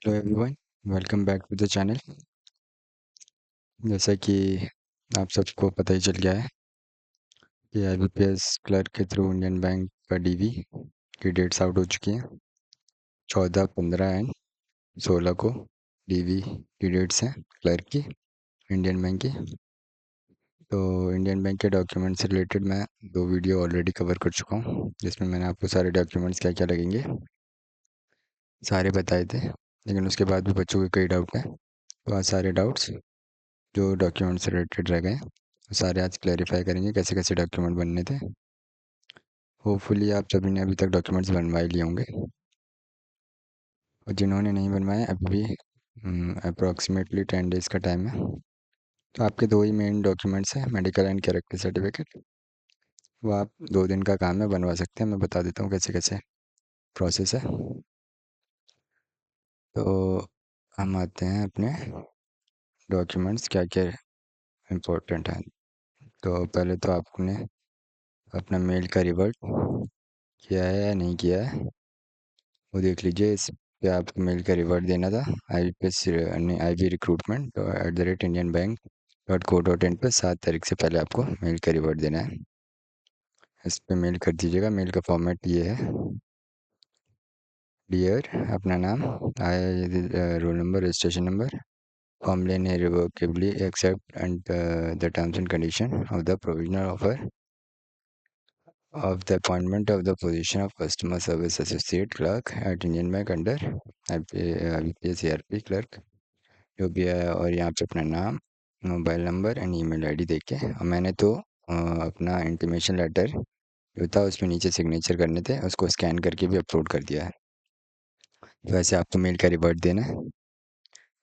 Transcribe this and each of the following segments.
Hello everyone, welcome back to the channel. जैसा कि आप सबको पता ही चल गया है कि आईबीपीएस क्लर्क के थ्रू इंडियन बैंक का डीवी की डेट्स आउट हो चुकी हैं। 14, 15 एंड 16 को डीवी की डेट्स हैं क्लर्क की, इंडियन बैंक की। तो इंडियन बैंक के डॉक्यूमेंट से रिलेटेड मैं 2 वीडियो ऑलरेडी कवर कर चुका हूँ, जिसमें मैंने आपको सारे डॉक्यूमेंट्स क्या क्या लगेंगे सारे बताए थे। लेकिन उसके बाद भी बच्चों के कई डाउट हैं, तो आज सारे डाउट्स जो डॉक्यूमेंट से रिलेटेड रह गए हैं वो सारे आज क्लैरिफाई करेंगे कैसे कैसे डॉक्यूमेंट बनने थे। होपफुली आप सभी ने अभी तक डॉक्यूमेंट्स बनवा ही लिए होंगे, और जिन्होंने नहीं बनवाए अभी भी अप्रॉक्सीमेटली 10 डेज़ का टाइम है। तो आपके दो ही मेन डॉक्यूमेंट्स हैं, मेडिकल एंड कैरेक्टर सर्टिफिकेट। वो आप 2 दिन का काम है, बनवा सकते हैं। मैं बता देता हूँ कैसे कैसे प्रोसेस है। तो हम आते हैं अपने डॉक्यूमेंट्स क्या क्या इम्पोर्टेंट हैं। तो पहले तो आपने अपना मेल का रिवर्ट किया है या नहीं किया है वो देख लीजिए। इस पे आपको मेल का रिवर्ट देना था। आई बी रिक्रूटमेंट @indianbank.co.in पे 7 तारीख से पहले आपको मेल का रिवर्ट देना है। इस पे मेल कर दीजिएगा। मेल का फॉर्मेट ये है: डियर, अपना नाम, roll number, registration number, formally and irrevocably accept and the terms and condition of the provisional offer of the appointment of the position of customer service associate clerk at Indian Bank under IPS CRP clerk, जो भी है। और यहाँ पे अपना नाम, mobile number and email ID देख के, और मैंने तो अपना इंटीमेशन लेटर जो था उसमें नीचे सिग्नेचर करने थे, उसको स्कैन करके भी अपलोड कर दिया है। वैसे आपको मेल का रिवर्ट देना है,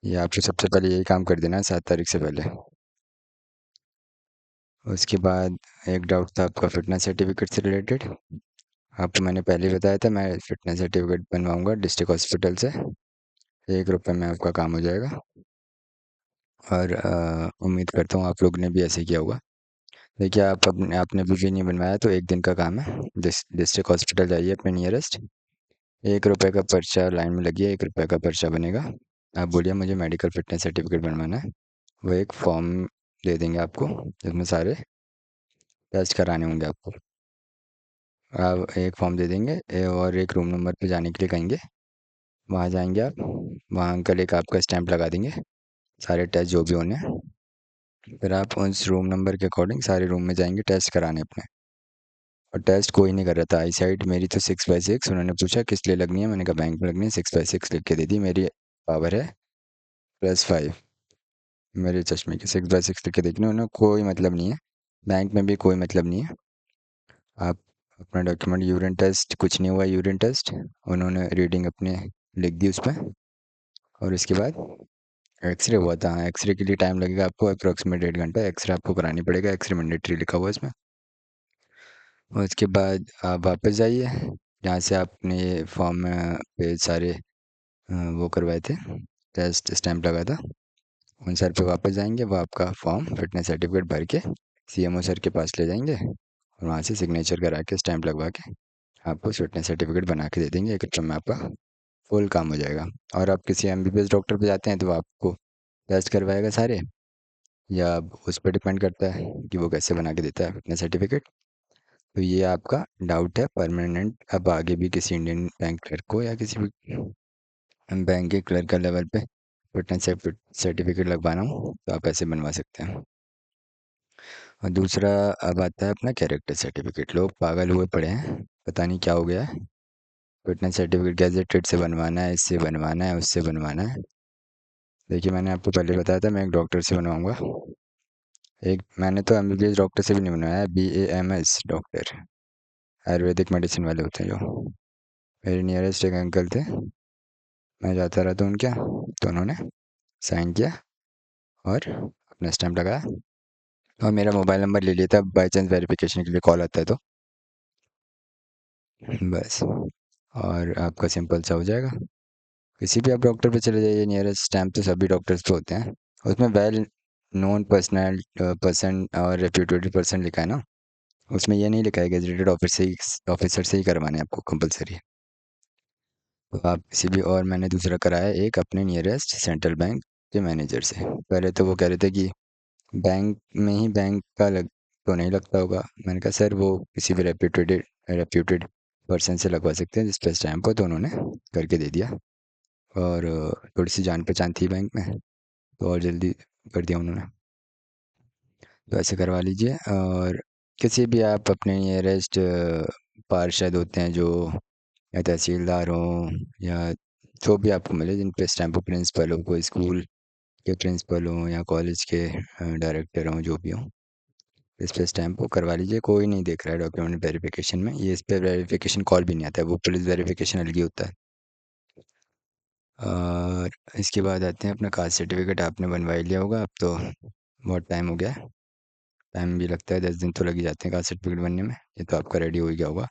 ये आपको सबसे पहले यही काम कर देना है 7 तारीख से पहले। उसके बाद एक डाउट था आपका फिटनेस सर्टिफिकेट से रिलेटेड। आपको मैंने पहले ही बताया था, मैं फिटनेस सर्टिफिकेट बनवाऊंगा डिस्ट्रिक्ट हॉस्पिटल से। 1 रुपये में आपका काम हो जाएगा, और उम्मीद करता हूँ आप लोग ने भी ऐसे किया होगा। देखिए, आपने भी नहीं बनवाया तो 1 दिन का काम है। डिस्ट्रिक्ट हॉस्पिटल जाइए अपने नियरेस्ट, 1 रुपये का पर्चा, लाइन में लगिए, 1 रुपये का पर्चा बनेगा। आप बोलिए मुझे मेडिकल फिटनेस सर्टिफिकेट बनवाना है, वो एक फॉर्म दे देंगे आपको, जिसमें सारे टेस्ट कराने होंगे आपको। आप एक फॉर्म दे देंगे, और एक रूम नंबर पे जाने के लिए कहेंगे। वहाँ जाएंगे आप, वहाँ अंकल एक आपका स्टैंप लगा देंगे, सारे टेस्ट जो भी होने हैं। फिर आप उस रूम नंबर के अकॉर्डिंग सारे रूम में जाएंगे टेस्ट कराने अपने। और टेस्ट कोई नहीं कर रहा था। आई साइड मेरी तो 6/6। उन्होंने पूछा किस लिए लगनी है, मैंने कहा बैंक में लगनी है। 6/6 लिख के दे दी। मेरी पावर है +5। मेरे चश्मे की 6/6 लिख के देखने, उन्हें कोई मतलब नहीं है, बैंक में भी कोई मतलब नहीं है। आप अपना डॉक्यूमेंट, यूरिन टेस्ट कुछ नहीं हुआ, यूरिन टेस्ट उन्होंने रीडिंग अपने लिख दी उस पर। और इसके बाद एक्सरे हुआ था। हाँ, एक्सरे के लिए टाइम लगेगा आपको अप्रॉक्सीमेट 1.5 घंटा। एक्सरे आपको करानी पड़ेगा, एक्सरे मैंडेटरी लिखा हुआ है इसमें। और उसके बाद आप वापस जाइए, जहाँ से आपने ये फॉर्म पे सारे वो करवाए थे, टेस्ट स्टैंप लगा था, उन सर पे वापस जाएंगे। वो आपका फॉर्म फिटनेस सर्टिफिकेट भर के सीएमओ सर के पास ले जाएंगे, और वहाँ से सिग्नेचर करा के स्टैंप लगवा के आपको फिटनेस सर्टिफिकेट बना के दे देंगे। 1 रुपये में आपका फुल काम हो जाएगा। और आप किसी एमबीबीएस डॉक्टर पे जाते हैं तो वो आपको टेस्ट करवाएगा सारे, या अब उस पर डिपेंड करता है कि वो कैसे बना के देता है फिटनेस सर्टिफिकेट। तो ये आपका डाउट है परमानेंट। अब आगे भी किसी इंडियन बैंक क्लर्क को या किसी भी बैंक के क्लर्क का लेवल पे फिटनेस सर्टिफिकेट लगवाना हो तो आप ऐसे बनवा सकते हैं। और दूसरा अब आता है अपना कैरेक्टर सर्टिफिकेट। लोग पागल हुए पड़े हैं, पता नहीं क्या हो गया है। फिटनेस सर्टिफिकेट गैजेटेड से बनवाना है, इससे बनवाना है, उससे बनवाना है। देखिए, मैंने आपको पहले बताया था मैं एक डॉक्टर से बनवाऊंगा। एक मैंने तो एमबीबीएस डॉक्टर से भी नहीं बनवाया है, BAMS डॉक्टर, आयुर्वेदिक मेडिसिन वाले होते हैं जो। मेरे नियरेस्ट एक अंकल थे, मैं जाता रहता उनके यहाँ, तो उन्होंने साइन किया और अपना स्टैंप लगाया, और मेरा मोबाइल नंबर ले लिया था बाई चांस वेरिफिकेशन के लिए कॉल आता है तो। बस, और आपका सिंपल सा हो जाएगा। किसी भी आप डॉक्टर पे चले जाइए, नियरेस्ट स्टैम्प तो सभी डॉक्टर्स पे होते हैं। उसमें वेल नोन पर्सन और रेप्यूटेड पर्सन लिखा है ना, उसमें ये नहीं लिखा है गेजेटेड ऑफिसर से ही करवाने हैं आपको कंपलसरी। तो आप किसी भी, और मैंने दूसरा कराया एक अपने नियरेस्ट सेंट्रल बैंक के मैनेजर से। पहले तो वो कह रहे थे कि बैंक में ही बैंक का लग तो नहीं लगता होगा। मैंने कहा सर वो किसी भी रेप्यूटेड पर्सन से लगवा सकते हैं जिस पे स्टैम्प हो, तो उन्होंने करके दे दिया। और थोड़ी सी जान पहचान थी बैंक में, तो और जल्दी कर दिया उन्होंने। तो ऐसे करवा लीजिए। और किसी भी आप अपने नियरेस्ट पार्षद होते हैं जो, या तहसीलदार हों, या जो भी आपको मिले जिन पे स्टैम्प हो, प्रिंसिपल हो, कोई स्कूल के प्रिंसिपल हों या कॉलेज के डायरेक्टर हों, जो भी हों, इस पे स्टैम्प को करवा लीजिए। कोई नहीं देख रहा है डॉक्यूमेंट वेरिफिकेशन में, ये इस पे वेरिफिकेशन कॉल भी नहीं आता है, वो पुलिस वेरिफिकेशन अलग ही होता है। और इसके बाद आते हैं अपना कास्ट सर्टिफिकेट। आपने बनवा ही लिया होगा अब तो, बहुत टाइम हो गया है। टाइम भी लगता है, 10 दिन तो लग ही जाते हैं कास्ट सर्टिफिकेट बनने में। ये तो आपका रेडी हो ही गया होगा।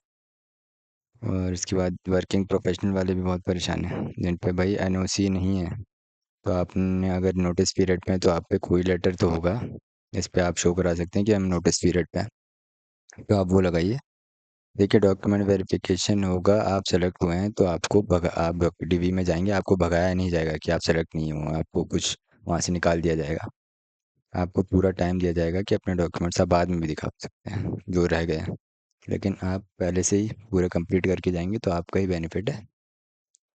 और इसके बाद वर्किंग प्रोफेशनल वाले भी बहुत परेशान हैं जिन पे भाई एनओसी नहीं है। तो आपने अगर नोटिस पीरियड पे हैं तो आप पे कोई लेटर तो होगा, इस पे आप शो करा सकते हैं कि हम नोटिस पीरियड पे हैं, तो आप वो लगाइए। देखिए डॉक्यूमेंट वेरिफिकेशन होगा, आप सेलेक्ट हुए हैं तो आपको आप डीवी में जाएंगे, आपको भगाया नहीं जाएगा कि आप सेलेक्ट नहीं हुए, आपको कुछ वहाँ से निकाल दिया जाएगा। आपको पूरा टाइम दिया जाएगा कि अपने डॉक्यूमेंट्स आप बाद में भी दिखा सकते हैं जो रह गए हैं, लेकिन आप पहले से ही पूरे कंप्लीट करके जाएंगे तो आपका ही बेनिफिट है,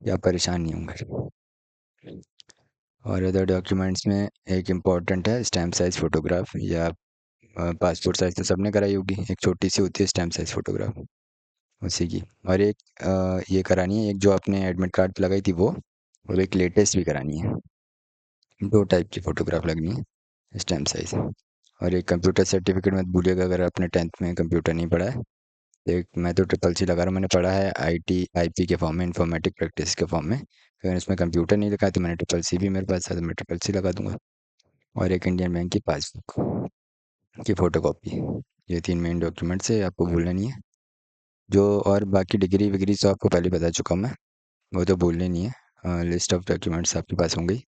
या आप परेशान नहीं होंगे। और अदर डॉक्यूमेंट्स में एक इम्पॉर्टेंट है स्टैम्प साइज़ फ़ोटोग्राफ, या पासपोर्ट साइज़ तो सबने कराई होगी, एक छोटी सी होती है स्टैम्प साइज़ फ़ोटोग्राफ, उसी की। और एक ये करानी है, एक जो आपने एडमिट कार्ड पे लगाई थी वो, और एक लेटेस्ट भी करानी है। दो टाइप की फ़ोटोग्राफ लगनी है स्टैम्प साइज़। और एक कंप्यूटर सर्टिफिकेट मत भूलिएगा, अगर आपने 10th में कंप्यूटर नहीं पढ़ा है। एक मैं तो ट्रिपल सी लगा रहा हूँ, मैंने पढ़ा है आईटी आईपी के फॉर्म में, इंफॉर्मेटिक प्रैक्टिस के फॉर्म में, अगर इसमें कंप्यूटर नहीं लिखा है तो मैंने ट्रिपल सी भी मेरे पास है, तो मैं ट्रिपल सी लगा दूंगा। और एक इंडियन बैंक की पासबुक की फ़ोटोकॉपी। ये 3 मेन डॉक्यूमेंट्स है, आपको भूलना नहीं है। जो और बाकी डिग्री विग्री तो आपको पहले बता चुका हूँ मैं, वो तो भूलने नहीं है। लिस्ट ऑफ डॉक्यूमेंट्स आपके पास होंगी।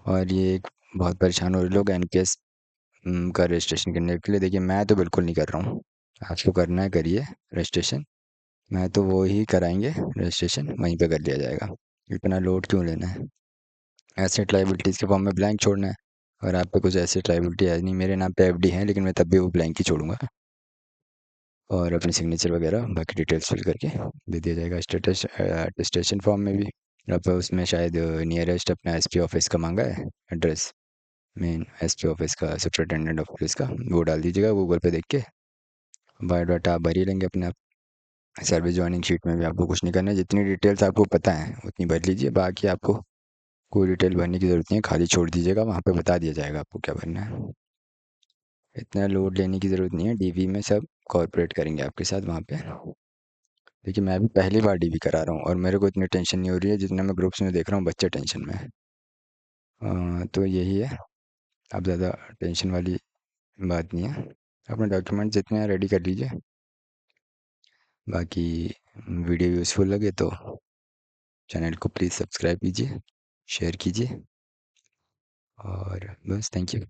और ये एक बहुत परेशान हो रहे लोग एनपीएस का रजिस्ट्रेशन करने के लिए। देखिए मैं तो बिल्कुल नहीं कर रहा हूँ, आपको करना है करिए रजिस्ट्रेशन। मैं तो वो ही कराएंगे रजिस्ट्रेशन, वहीं पे कर लिया जाएगा। इतना लोड क्यों लेना है, एसेट लाइबिलिटीज़ के फॉर्म में ब्लैंक छोड़ना है। और आप पे कुछ एसेट लाइबिलिटी है नहीं, मेरे नाम पे एफडी है, लेकिन मैं तब भी वो ब्लैंक ही छोड़ूंगा। और अपनी सिग्नेचर वगैरह बाकी डिटेल्स फिल करके दे दिया जाएगा। स्टेटस अटेस्टेशन फॉर्म में भी अब उसमें शायद नियरेस्ट अपना एसपी ऑफिस का मांगा है एड्रेस, मेन एसपी ऑफिस का, सुपरिटेंडेंट ऑफ पुलिस का, वो डाल दीजिएगा गूगल पे देख के। बायोडाटा आप भर ही लेंगे अपने आप। सर्विस ज्वाइनिंग शीट में भी आपको कुछ नहीं करना है, जितनी डिटेल्स आपको पता है उतनी भर लीजिए, बाकी आपको कोई डिटेल भरने की ज़रूरत नहीं है, खाली छोड़ दीजिएगा, वहाँ पे बता दिया जाएगा आपको क्या भरना है। इतना लोड लेने की ज़रूरत नहीं है, डीवी में सब कॉर्पोरेट करेंगे आपके साथ वहाँ पे। देखिए मैं भी पहली बार डीवी करा रहा हूँ और मेरे को इतनी टेंशन नहीं हो रही है जितना मैं ग्रुप्स में देख रहा हूँ बच्चे टेंशन में है। तो यही है, अब ज़्यादा टेंशन वाली बात नहीं है। अपने डॉक्यूमेंट जितने हैं रेडी कर लीजिए। बाकी वीडियो यूज़फुल लगे तो चैनल को प्लीज़ सब्सक्राइब कीजिए, शेयर कीजिए, और बस थैंक यू।